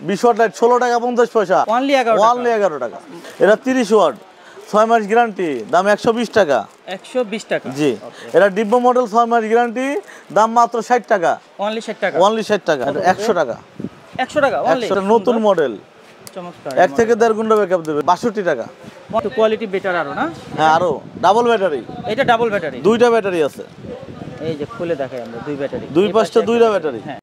20 watt light 16 টাকা 50 পয়সা, only 11 টাকা। এটা 30 ওয়াট 6 মাস গ্যারান্টি, দাম 120 টাকা। 120 টাকা, জি। এটা ডিব্বা মডেল 6 মাস গ্যারান্টি, দাম মাত্র 60 টাকা, অনলি 60 টাকা, অনলি 60 টাকা। 100 টাকা, 100 টাকা অনলি। এটা নতুন মডেল, চমৎকার। 1 থেকে 1.5 ঘন্টা ব্যাকআপ দেবে, 62 টাকা। তো কোয়ালিটি বেটার আরো না? হ্যাঁ, আরো ডাবল ব্যাটারি। এটা ডাবল ব্যাটারি, দুইটা ব্যাটারি আছে। এই যে খুলে দেখাই আমরা, দুই ব্যাটারি, দুই পাশটা দুইটা ব্যাটারি। হ্যাঁ।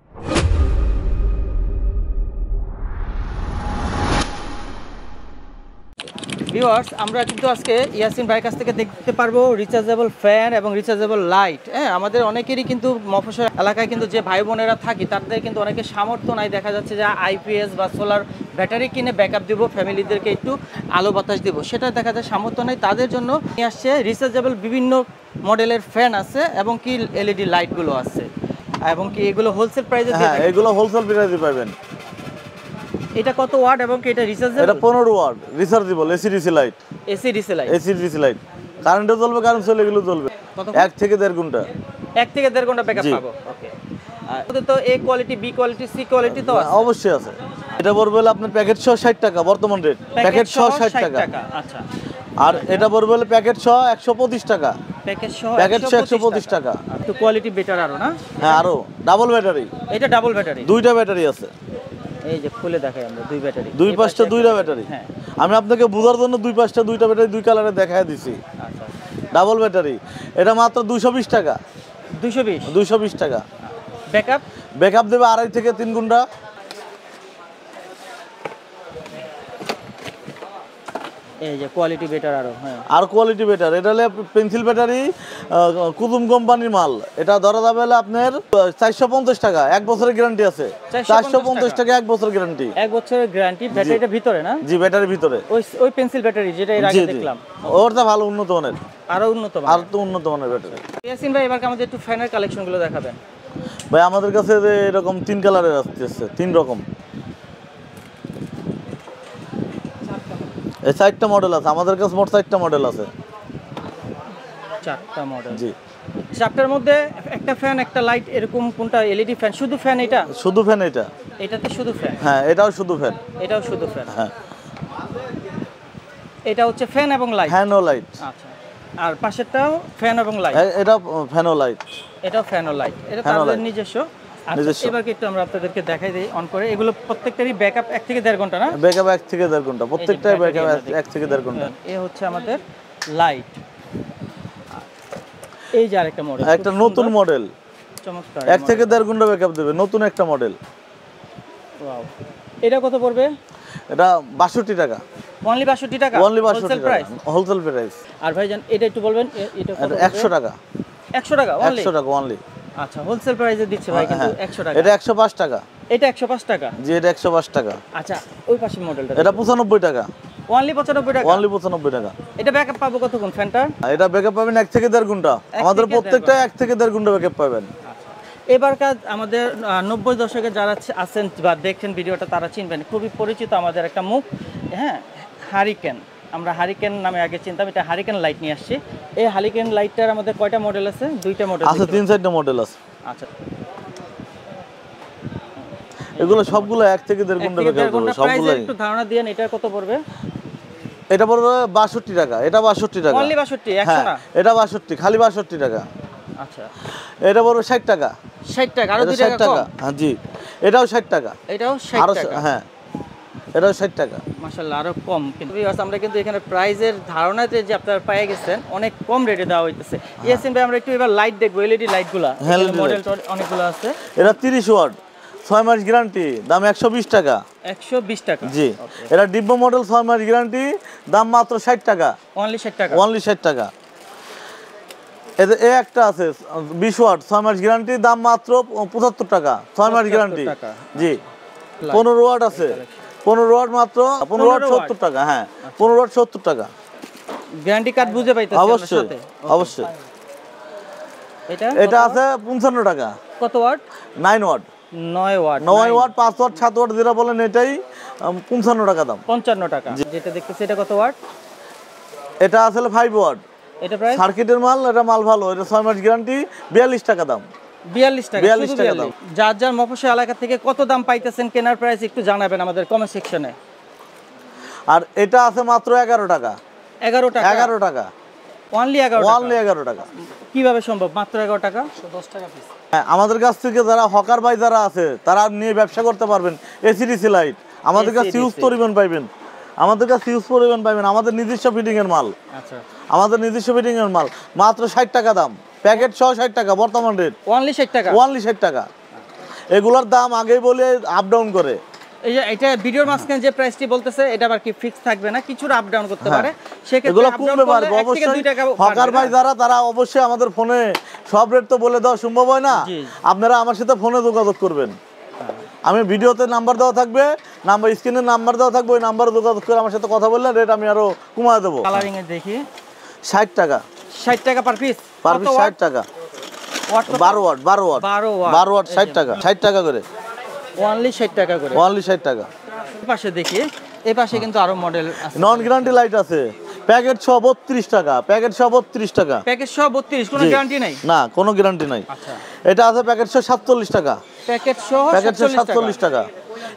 ভিউয়ার্স, আমরা কিন্তু আজকে ইয়াসিন ভাইয়ের কাছ থেকে দেখতে পারবো রিচার্জেবল ফ্যান এবং রিচার্জেবল লাইট। হ্যাঁ, আমাদের অনেকেরই কিন্তু মফস্বল এলাকায় কিন্তু যে ভাই বোনেরা থাকি তাদের কিন্তু অনেকে সামর্থ্য নাই, দেখা যাচ্ছে যে আইপিএস বা সোলার ব্যাটারি কিনে ব্যাকআপ দিব, ফ্যামিলিদেরকে একটু আলো বাতাস দিব, সেটা দেখা যায় সামর্থ্য নেই। তাদের জন্য নিয়ে আসছে রিচার্জেবল বিভিন্ন মডেলের ফ্যান আছে এবং কি এলইডি লাইটগুলো আছে, এবং কি এগুলো হোলসেল প্রাইসে। হ্যাঁ, এগুলো হোলসেল প্রাইসে পাবেন। এটা কত ওয়াট এবং কি এটা রিচার্জেবল? এটা 15 watt rechargeable AC DC light. AC DC light, AC DC light কারেন্টে চলবে, কারেন্ট চলে গেলেও চলবে। 1 থেকে 1.5 ঘন্টা, 1 থেকে 1.5 ঘন্টা ব্যাকআপ পাবো। ওকে। আর তো A quality, B quality, C quality তো আছে? অবশ্যই আছে। এটা পড়বে হলো আপনার প্যাকেট সহ 60 টাকা বর্তমান রেট, প্যাকেট সহ 60 টাকা। আচ্ছা। আর এটা পড়বে হলো প্যাকেট সহ 125 টাকা, প্যাকেট সহ 125 টাকা। তো কোয়ালিটি বেটার আরো না? হ্যাঁ, আরো ডাবল ব্যাটারি। এটা ডাবল ব্যাটারি, দুইটা ব্যাটারি আছে। এই যে খুলে দেখাই আমরা, দুই ব্যাটারি, দুই পাশটা দুইটা ব্যাটারি। হ্যাঁ, আমি আপনাকে বোঝার জন্য দুই পাশটা দুইটা ব্যাটারি দুই কালারে দেখায় দিছি। আচ্ছা। ডাবল ব্যাটারি, এটা মাত্র 220 টাকা। 220 টাকা। ব্যাকআপ ব্যাকআপ দেবে 2.5 থেকে 3 ঘন্টা। এই যে কোয়ালিটি বেটার আরো। হ্যাঁ, আর কোয়ালিটি বেটার। এটা হলে পেন্সিল ব্যাটারি, কুতুম কোম্পানির মাল। এটা ধরা যাবে হলে আপনার 450 টাকা, 1 বছরের গ্যারান্টি আছে। 450 টাকা 1 বছর গ্যারান্টি। 1 বছরের গ্যারান্টি। ব্যাটারিটা ভিতরে না? জি, ব্যাটারির ভিতরে। ওই পেন্সিল ব্যাটারি যেটা এর আগে দেখলাম, ওরটা ভালো উন্নত মানের, আরো উন্নত মানের, আর তো উন্নত মানের ব্যাটারি। ইয়াসিন ভাই, এবার আমাদের একটু ফ্যানের কালেকশনগুলো দেখাবেন। ভাই, আমাদের কাছে এরকম 3 কালারের আসছে, 3 রকম। এই 4টা মডেল আছে আমাদের কাছে, মোট 4টা মডেল আছে। 4টা মডেল। জি। 4টার মধ্যে একটা ফ্যান, একটা লাইট, এরকম কোনটা? এলইডি ফ্যান, শুধু ফ্যান? এটা শুধু ফ্যান। এটা এটাতে শুধু ফ্যান? হ্যাঁ, এটাও শুধু ফ্যান। এটাও শুধু ফ্যান। হ্যাঁ, এটা হচ্ছে ফ্যান এবং লাইট। ফ্যান ও লাইট। আচ্ছা। আর পাশেরটাও ফ্যান এবং লাইট? এটা ফ্যান ও লাইট। এটাও ফ্যান ও লাইট। এটা তাদের নিজস্ব। এবার একটু আমরা আপনাদেরকে দেখাই দিই অন করে। এগুলো প্রত্যেকটারই ব্যাকআপ 1 থেকে 1.5 ঘন্টা না? ব্যাকআপ 1 থেকে 1.5 ঘন্টা, প্রত্যেকটাই ব্যাকআপ 1 থেকে 1.5 ঘন্টা। এ হচ্ছে আমাদের লাইট। এই যে আরেকটা মডেল, একটা নতুন মডেল, চমৎকার। 1 থেকে 1.5 ঘন্টা ব্যাকআপ দেবে, নতুন একটা মডেল। ওয়াও। এটা কত পড়বে? এটা 62 টাকা। অনলি 62 টাকা? Only 62 wholesale price? Wholesale price. আর ভাইজান এটা একটু বলবেন, এটা কত? 100 টাকা। 100 টাকা অনলি? 100 টাকা অনলি। আচ্ছা, হোলসেল প্রাইসে দিচ্ছে ভাই কিন্তু 100 টাকা। এটা 105 টাকা। এটা 105 টাকা? জি, এটা 105 টাকা। আচ্ছা, ওই পাশের মডেলটা এটা 95 টাকা। অনলি 95 টাকা? অনলি 95 টাকা। এটা ব্যাকআপ পাবো কতক্ষণ ফ্যানটা? এটা ব্যাকআপ পাবেন 1 থেকে 1.5 ঘন্টা। আমাদের প্রত্যেকটা 1 থেকে 1.5 ঘন্টা ব্যাকআপ পাবেন। এবার কাজ আমাদের 90 দশকে যারা আছেন বা দেখছেন ভিডিওটা তারা চিনবেন, খুবই পরিচিত আমাদের একটা মুখ। হ্যাঁ, হারিকেন। আমরা হারিকেন নামে আগে চিনতাম, এটা হারিকেন লাইট নিয়ে আসছি। এই হারিকেন লাইটটার আমাদের কয়টা মডেল আছে? 2টা মডেল আছে, 3-4টা মডেল আছে। আচ্ছা, এগুলো সবগুলো 1 থেকে 1.5 ঘন্টা ব্যাকআপ করবে সবগুলো। একটু ধারণা দিয়েন, এটা কত পড়বে? এটা পড়বে 62 টাকা। এটা 62 টাকা। অনলি 62? 100 না? এটা 62, খালি 62 টাকা। আচ্ছা। এটা পড়বে 60 টাকা। 60 টাকা? আরো 2 টাকা কম? হ্যাঁ, জি। এটাও 60 টাকা। এটাও 60 টাকা? হ্যাঁ, এটাও 60 টাকা। মাশাআল্লাহ, আরো কম। কিন্তু আমরা কিন্তু এখানে প্রাইজের ধারণাতে যে আপনারা পেয়ে গেছেন, অনেক কম রেটে দেওয়া হইতেছে। ইয়াসিন ভাই, আমরা একটু এবার লাইট দেখবো, এলইডি লাইটগুলো। মডেল অনেকগুলো আছে। এটা 30 ওয়াট, 6 মাস গ্যারান্টি, দাম 120 টাকা। 120 টাকা? জি। এটা ডিব্বা মডেল, 6 মাস গ্যারান্টি, দাম মাত্র 60 টাকা। অনলি 60 টাকা? অনলি 60 টাকা। এই একটা আছে 20 ওয়াট, 6 মাস গ্যারান্টি, দাম মাত্র 75 টাকা। 6 মাস গ্যারান্টি। জি। 15 ওয়াট আছে, 15 ওয়াট মাত্র 15 ওয়াট 70 টাকা। হ্যাঁ, 15 ওয়াট 70 টাকা। গ্যারান্টি কার্ড বুঝে পাইতেছেন? অবশ্যই, অবশ্যই। এটা আছে 55 টাকা। কত watt? 9 watt. 9 watt. 9 watt, 5 watt, 7 watt যেটা বলেন, এটাই 55 টাকা দাম। 55 টাকা। যেটা দেখতেছি এটা কত ওয়াট? এটা আসলে 5 ওয়াট। এটা প্রাইস? সার্কিটের মাল, এটা মাল ভালো। এটা 6 মাস গ্যারান্টি, 42 টাকা দাম। 42 টাকা 42 শুধু টাকা 42 দাম। যার যার মফস্বল এলাকা থেকে কত দাম পাইতেছেন কেনার প্রাইস একটু জানাবেন আমাদের কমেন্ট সেকশনে। আর এটা আছে মাত্র 11 টাকা। 11 টাকা 11 টাকা, অনলি 11 টাকা অনলি 11 টাকা। কিভাবে সম্ভব মাত্র 11 টাকা? 10 টাকা পিস। হ্যাঁ, আমাদের কাছ থেকে যারা হকার ভাই যারা আছে তারা নিয়ে ব্যবসা করতে পারবেন। এসিডিসি লাইট আমাদের কাছে ACDC ইউজ পরিমাণ পাইবেন, আমাদের কাছে ইউজ পরিমাণ পাইবেন, আমাদের নিজস্ব ফিটিং এর মাল, আচ্ছা আমাদের নিজস্ব ফিটিং এর মাল, মাত্র 60 টাকা দাম, প্যাকেট সহ 60 টাকা বর্তমান রেট, অনলি 60 টাকা। অনলি 60 টাকা। এগুলোর দাম আগেই বলে আপ ডাউন করে। এই যে এটা ভিডিওর মাঝখানে যে প্রাইসটি বলতেছে এটা আবার কি ফিক্স থাকবে না, কিছুটা আপ ডাউন করতে পারে, সেক্ষেত্রে এগুলো up down কমবে করলে পারবে 1 থেকে অবশ্যই। 2 টাকা হকার ভাই যারা তারা অবশ্যই আমাদের ফোনে সব রেট তো বলে দেওয়া সম্ভব হয় না, জি। আপনারা আমার সাথে ফোনে যোগাযোগ করবেন। আমি ভিডিওতে নাম্বার দেওয়া থাকবে, নাম্বার স্ক্রিনে নাম্বার দেওয়া থাকবে, ওই নাম্বারে যোগাযোগ করে আমার সাথে কথা বললে রেট আমি আরো কমায় দেবো। কালারিং এ দেখি 60 টাকা 60 টাকা পার পিস। পার পিস, 60 টাকা, watt 12 watt 12 watt 12 watt 12 watt 60 টাকা, 60 টাকা করে, অনলি 60 টাকা করে। অনলি 60 টাকা। এই পাশে দেখি, এই পাশে কিন্তু আরো মডেল আছে। নন গ্যারান্টি লাইট আছে, প্যাকেট সহ 32 টাকা, প্যাকেট সহ 32 টাকা। প্যাকেজ সহ 32, কোনো জি। গ্যারান্টি নাই। না, কোনো গ্যারান্টি নাই। আচ্ছা, এটা আছে প্যাকেট সহ 47 টাকা, প্যাকেজ সহ প্যাকেট সহ 47 47 টাকা,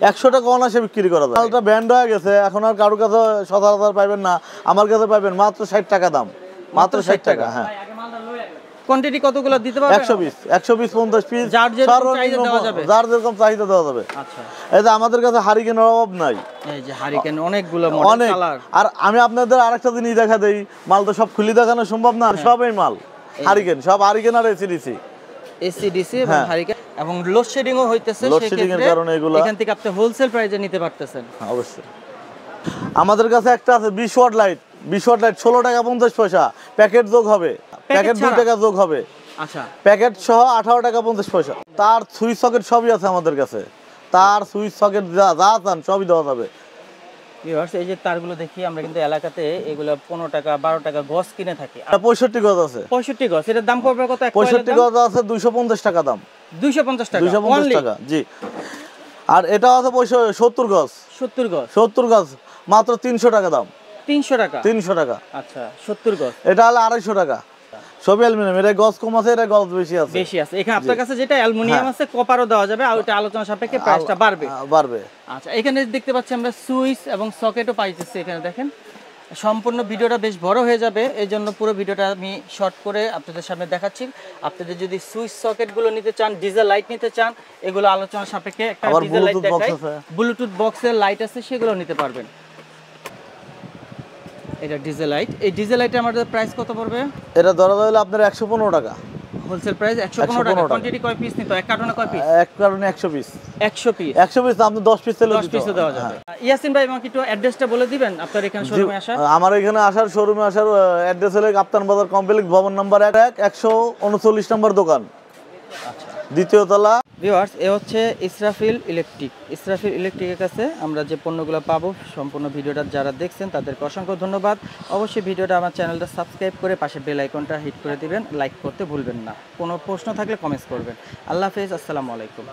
100 টাকা অনাসে বিক্রি করা যায়। মালটা ব্যান্ড হয়ে গেছে, এখন আর কারোর কাছে সচরাচর পাইবেন না, আমার কাছে পাইবেন মাত্র 60 টাকা দাম, মাত্র 60 টাকা। হ্যাঁ, কোয়ান্টিটি কতগুলো দিতে পারবেন? 120 50 পিস, যার যেরকম চাহিদা দেওয়া যাবে। যার যেরকম চাহিদা দেওয়া যাবে। আচ্ছা, এই যে আমাদের কাছে হারিকেনের অভাব নাই, এই যে হারিকেন অনেকগুলো মডেল অনেক। কালার। আর আমি আপনাদের আরেকটা জিনিস দেখা দেই, মাল তো সব খুলি দেখানো সম্ভব না, সবই মাল হারিকেন, সব হারিকেন আর এসিডিসি। এসিডিসি এবং হ্যাঁ। হারিকেন এবং লোডশেডিংও হইতেছে, লোডশেডিং এর কারণে এগুলা এখান থেকে আপনি হোলসেল প্রাইসে নিতে পারতেছেন। অবশ্যই। আমাদের কাছে একটা আছে 20 ওয়াট লাইট, 20 ওয়াট লাইট 16 টাকা 50 পয়সা, প্যাকেট যোগ হবে, প্যাকেট 2 ছাড়া? টাকা যোগ হবে, আচ্ছা, প্যাকেট সহ 18 টাকা 50 পয়সা। তার সুইচ সকেট সবই আছে আমাদের কাছে, তার সুইচ সকেট যা যা চান সবই দেওয়া যাবে। ভিউয়ার্স এই যে তারগুলো দেখি, আমরা কিন্তু এলাকাতে এগুলো 15 টাকা 12 টাকা গজ কিনে থাকি। এটা 65 গজ আছে, 65 গজ, এটার দাম পড়বে কত? 65 গজ আছে 250 টাকা দাম, 250 টাকা 250 only? টাকা, জি। আর এটা আছে 70 গজ, 70 গজ 70 গজ মাত্র 300 টাকা দাম, 300 টাকা। 300 টাকা। আচ্ছা, 70 গজ এটা হলো 250 টাকা, সবই অ্যালুমিনিয়াম। এটা গজ কম আছে, এটা গজ বেশি আছে, বেশি আছে। এখানে আপনার কাছে যেটা অ্যালুমিনিয়াম আছে, কপারও দেওয়া যাবে, আর ওটা আলোচনা সাপেক্ষে প্রাইসটা বাড়বে। বাড়বে। আচ্ছা, এখানে দেখতে পাচ্ছি আমরা সুইচ এবং সকেটও পাইতেছি। এখানে দেখেন সম্পূর্ণ ভিডিওটা বেশ বড় হয়ে যাবে, এই জন্য পুরো ভিডিওটা আমি শর্ট করে আপনাদের সামনে দেখাচ্ছি। আপনাদের যদি সুইচ সকেটগুলো নিতে চান, ডিজেল লাইট নিতে চান, এগুলো আলোচনা সাপেক্ষে একটা আবার ডিজেল লাইট Bluetooth box দেখাই, আছে। ব্লুটুথ বক্সের লাইট আছে, সেগুলো নিতে পারবেন। এটা ডিজেল লাইট, এই ডিজেল লাইটের আমাদের প্রাইস কত পড়বে? এটা ধরা হলো আপনার 115 টাকা, হোলসেল প্রাইস 115 টাকা। কোয়ান্টিটি কয় পিস নিতে? এক কার্টনে কয় পিস? এক কারণে 100 পিস, 100 পিস। 100 পিস আপনি 10 পিস তেলে 10 পিসও দেওয়া যাবে। ইয়াসিন ভাই, আমাকে একটু অ্যাড্রেসটা বলে দিবেন আপনার এখানে শোরুমে আসা? আমার এখানে আসার, শোরুমে আসার অ্যাড্রেস হলো কাপ্তান বাজার কমপ্লেক্স, ভবন নাম্বার 139 নম্বর দোকান, দ্বিতীয় তলা। ভিউয়ার্স, এ হচ্ছে ইসরাফিল ইলেকট্রিক। ইসরাফিল ইলেকট্রিকের কাছে আমরা যে পণ্যগুলো পাবো, সম্পূর্ণ ভিডিওটা যারা দেখছেন তাদেরকে অসংখ্য ধন্যবাদ। অবশ্যই ভিডিওটা আমার চ্যানেলটা সাবস্ক্রাইব করে পাশে বেল আইকনটা হিট করে দিবেন, লাইক করতে ভুলবেন না। কোনো প্রশ্ন থাকলে কমেন্টস করবেন। আল্লাহ হাফেজ, আসসালামু আলাইকুম।